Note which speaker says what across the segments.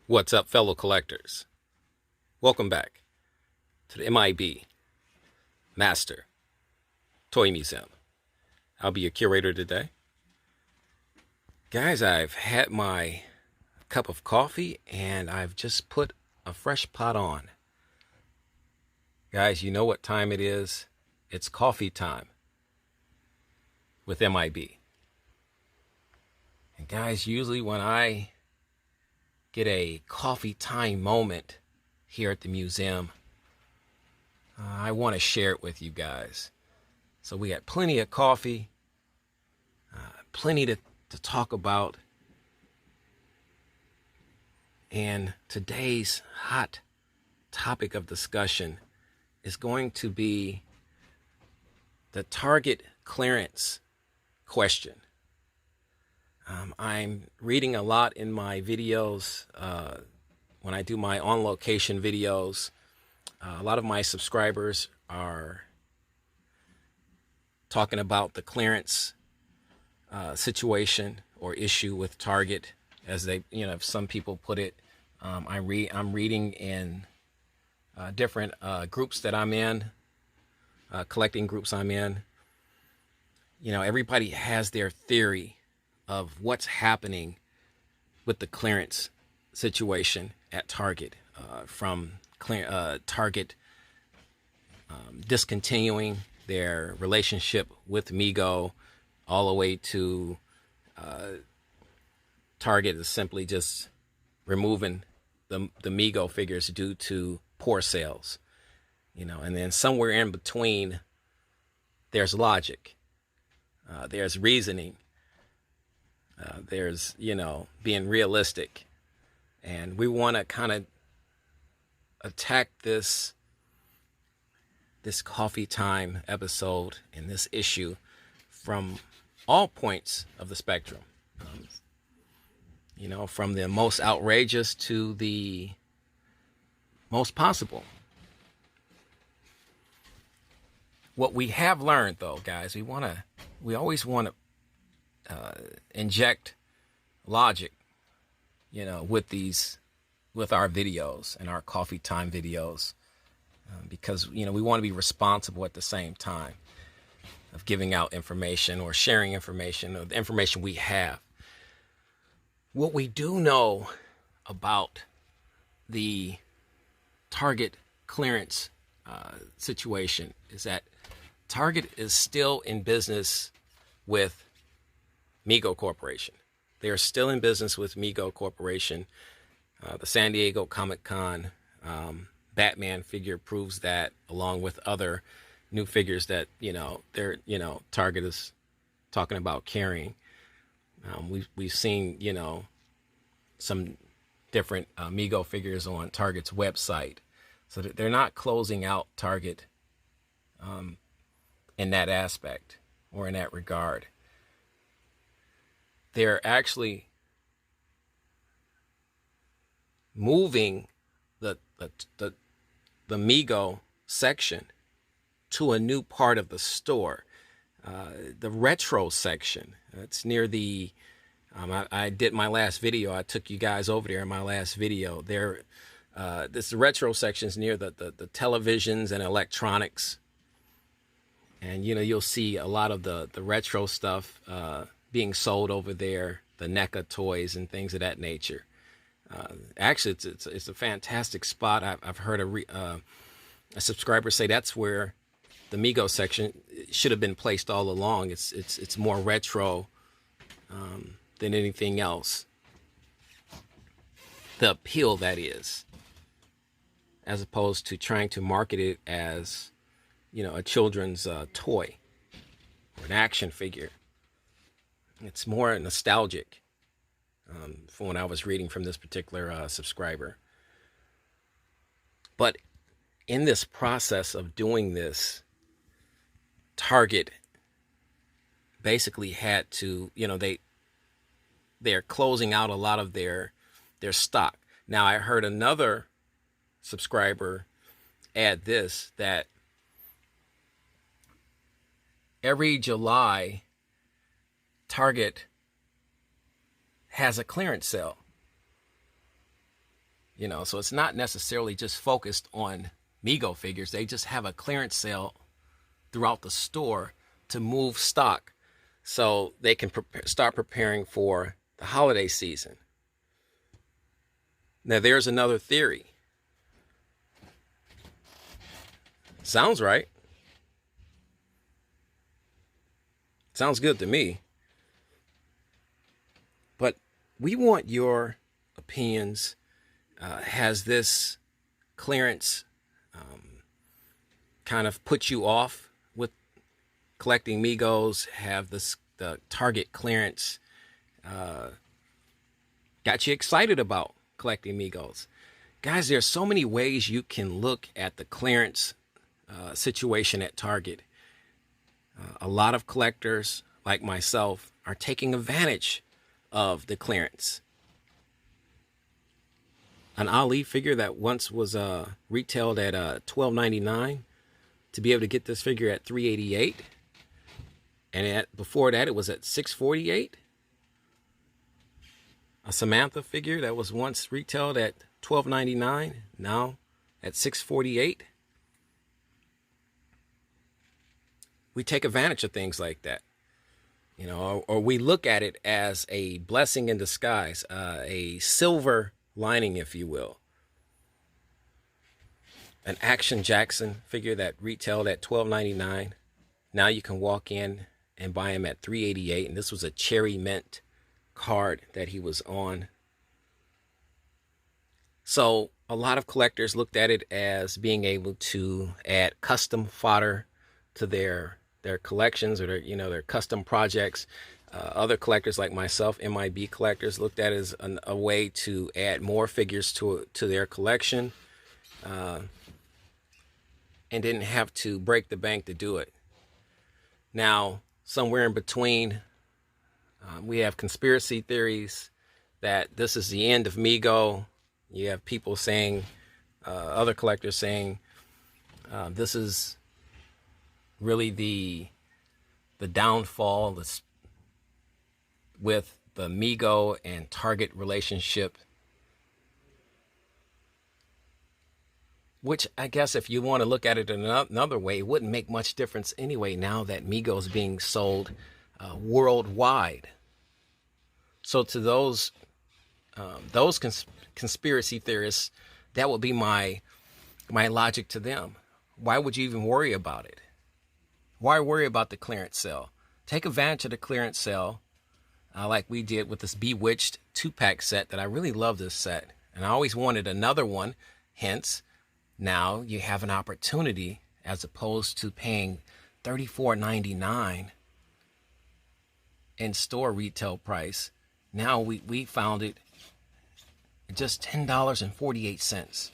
Speaker 1: What's up, fellow collectors? Welcome back to the M.I.B. Master Toy Museum. I'll be your curator today. Guys, I've had my cup of coffee and I've just put a fresh pot on. Guys, you know what time it is? It's coffee time with M.I.B. And guys, usually when I get a coffee time moment here at the museum, I want to share it with you guys. So we got plenty of coffee, plenty to talk about. And today's hot topic of discussion is going to be the Target clearance question. I'm reading a lot in my videos when I do my on-location videos. A lot of my subscribers are talking about the clearance situation or issue with Target, as they, some people put it. I'm reading in different groups that I'm in, collecting groups I'm in. Everybody has their theory of what's happening with the clearance situation at Target, from Target discontinuing their relationship with MEGO, all the way to Target is simply just removing the MEGO figures due to poor sales. And then somewhere in between, there's logic, there's reasoning, there's being realistic. And we want to kind of attack this coffee time episode and this issue from all points of the spectrum. From the most outrageous to the most possible. What we have learned, though, guys, we always want to inject logic, with our videos and our coffee time videos, because we want to be responsible at the same time of giving out information or sharing information, or the information we have. What we do know about the Target clearance situation is that Target is still in business with MEGO Corporation. They are still in business with MEGO Corporation. The San Diego Comic-Con Batman figure proves that, along with other new figures that Target is talking about carrying. We've seen some different MEGO figures on Target's website, so that they're not closing out Target in that aspect or in that regard. They're actually moving the MEGO section to a new part of the store, the retro section. It's near the I did my last video. I took you guys over there in my last video. This retro section is near the televisions and electronics, and you'll see a lot of the retro stuff being sold over there, the NECA toys and things of that nature. Actually, it's a fantastic spot. I've heard a subscriber say that's where the MEGO section should have been placed all along. It's more retro than anything else. The appeal, that is, as opposed to trying to market it as a children's toy or an action figure. It's more nostalgic, from when I was reading from this particular subscriber. But in this process of doing this, Target basically had to, they're closing out a lot of their stock. Now, I heard another subscriber add this, that every July, Target has a clearance sale. You know, so it's not necessarily just focused on MEGO figures. They just have a clearance sale throughout the store to move stock so they can start preparing for the holiday season. Now, there's another theory. Sounds right. Sounds good to me. But we want your opinions. Has this clearance kind of put you off with collecting MEGOs? Have the Target clearance got you excited about collecting MEGOs? Guys, there's so many ways you can look at the clearance situation at Target. A lot of collectors, like myself, are taking advantage of the clearance. An Ali figure that once was retailed at $12.99, to be able to get this figure at $3.88, and before that it was at $6.48. A Samantha figure that was once retailed at $12.99, now at $6.48. We take advantage of things like that, you know, or we look at it as a blessing in disguise, a silver lining, if you will. An Action Jackson figure that retailed at $12.99. Now you can walk in and buy him at $3.88, and this was a cherry mint card that he was on. So a lot of collectors looked at it as being able to add custom fodder to their collections, or their custom projects. Other collectors like myself, M.I.B collectors, looked at it as a way to add more figures to their collection, and didn't have to break the bank to do it. Now, somewhere in between, we have conspiracy theories that this is the end of MEGO. You have people saying, other collectors saying, this is really the downfall with the MEGO and Target relationship, which I guess if you want to look at it in another way, it wouldn't make much difference anyway, now that MEGO is being sold worldwide. So to those conspiracy theorists, that would be my logic to them. Why would you even worry about it? Why worry about the clearance sale? Take advantage of the clearance sale, like we did with this Bewitched 2-pack set that I really love this set. And I always wanted another one. Hence, now you have an opportunity, as opposed to paying $34.99 in store retail price. Now we found it at just $10.48.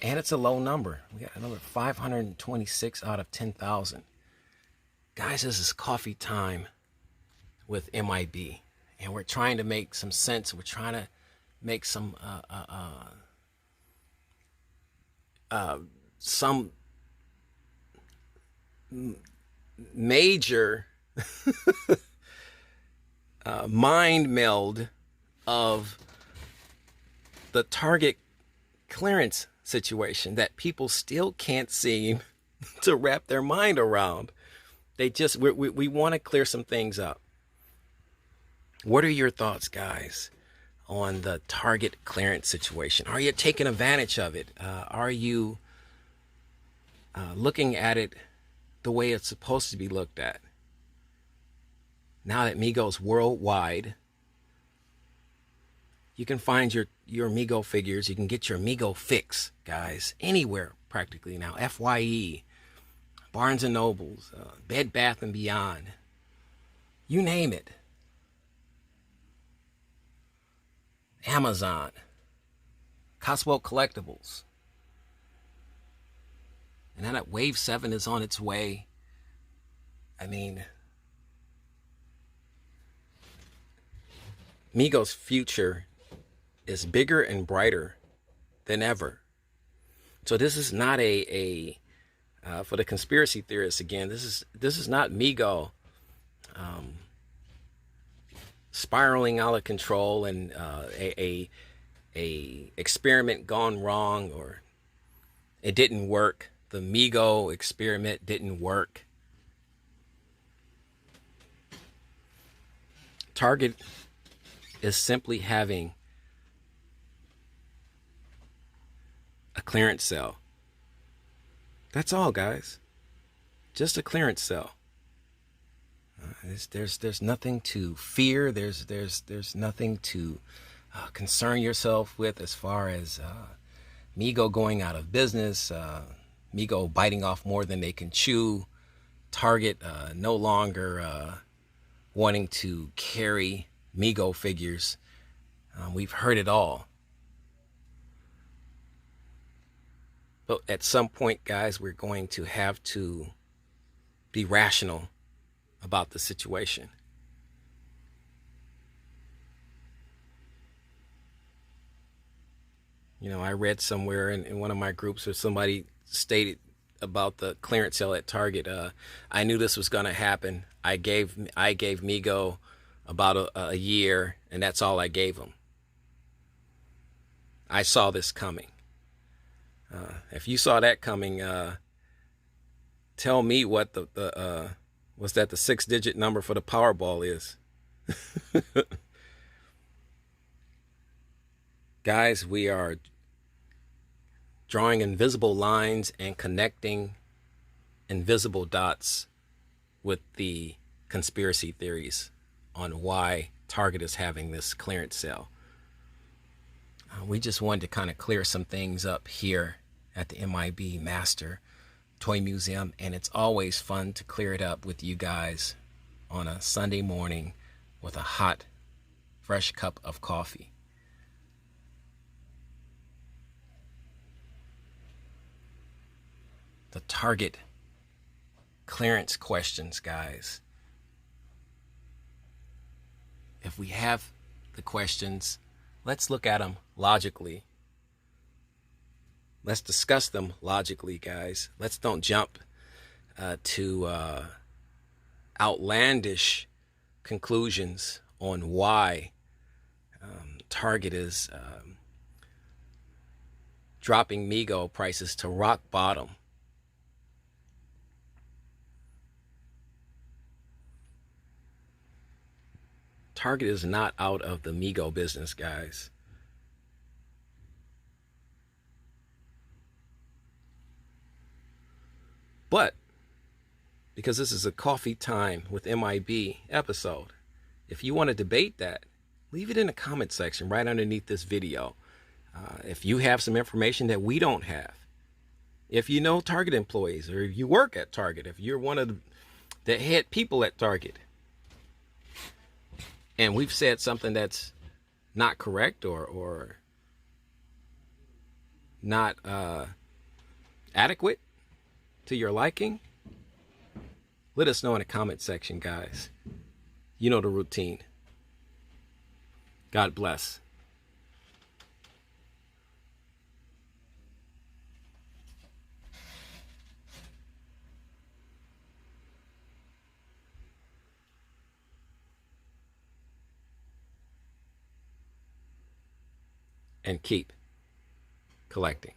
Speaker 1: And it's a low number. We got a number 526 out of 10,000. Guys, this is coffee time with M.I.B. And we're trying to make some sense. We're trying to make some major mind meld of the Target clearance situation that people still can't seem to wrap their mind around. We want to clear some things up. What are your thoughts, guys, on the Target clearance situation? Are you taking advantage of it? Are you looking at it the way it's supposed to be looked at? Now that MEGO's worldwide, you can find your MEGO figures. You can get your MEGO fix, guys, anywhere practically now. FYE, Barnes & Nobles, Bed Bath & Beyond, you name it. Amazon, Cosmo Collectibles. And now that Wave 7 is on its way, I mean, MEGO's future is bigger and brighter than ever. So this is not for the conspiracy theorists again, this is not MEGO spiraling out of control and a a experiment gone wrong, or it didn't work. The MEGO experiment didn't work. Target is simply having a clearance sale. That's all, guys. Just a clearance sale. There's nothing to fear. There's nothing to concern yourself with as far as MEGO going out of business, MEGO biting off more than they can chew, Target no longer wanting to carry MEGO figures. We've heard it all. But at some point, guys, we're going to have to be rational about the situation. You know, I read somewhere in one of my groups where somebody stated about the clearance sale at Target. I knew this was going to happen. I gave MEGO about a year, and that's all I gave them. I saw this coming. If you saw that coming, tell me what the was that the 6-digit number for the Powerball is. Guys, we are drawing invisible lines and connecting invisible dots with the conspiracy theories on why Target is having this clearance sale. We just wanted to kind of clear some things up here at the M.I.B. Master Toy Museum, and it's always fun to clear it up with you guys on a Sunday morning with a hot, fresh cup of coffee. The Target clearance questions, guys. If we have the questions, let's look at them logically. Let's discuss them logically, guys. Let's don't jump to outlandish conclusions on why Target is dropping MEGO prices to rock bottom. Target is not out of the MEGO business, guys. But because this is a coffee time with M.I.B. episode, if you want to debate that, leave it in the comment section right underneath this video. If you have some information that we don't have, if you know Target employees, or if you work at Target, if you're one of the head people at Target, and we've said something that's not correct or not adequate to your liking, let us know in the comment section, guys. You know the routine. God bless. And keep collecting.